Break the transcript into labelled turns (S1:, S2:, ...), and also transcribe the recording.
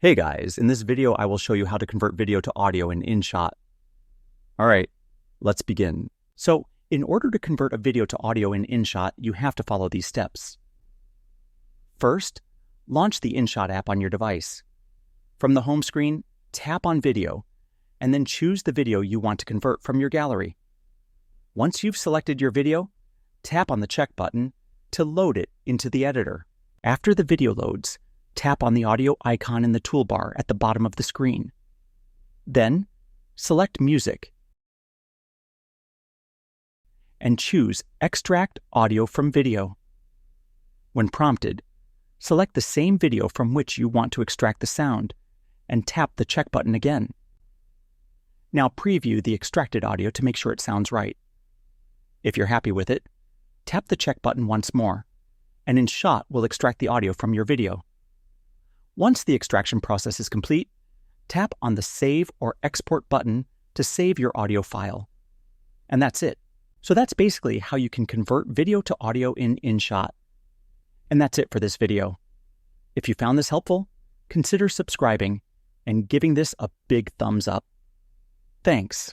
S1: Hey guys, in this video I will show you how to convert video to audio in Inshot. Alright, let's begin. So, in order to convert a video to audio in Inshot, you have to follow these steps. First, launch the Inshot app on your device. From the home screen, tap on Video, and then choose the video you want to convert from your gallery. Once you've selected your video, tap on the check button to load it into the editor. After the video loads, tap on the audio icon in the toolbar at the bottom of the screen. Then, select Music and choose Extract Audio from Video. When prompted, select the same video from which you want to extract the sound and tap the check button again. Now preview the extracted audio to make sure it sounds right. If you're happy with it, tap the check button once more, and Inshot will extract the audio from your video. Once the extraction process is complete, tap on the Save or Export button to save your audio file. And that's it. So that's basically how you can convert video to audio in Inshot. And that's it for this video. If you found this helpful, consider subscribing and giving this a big thumbs up. Thanks.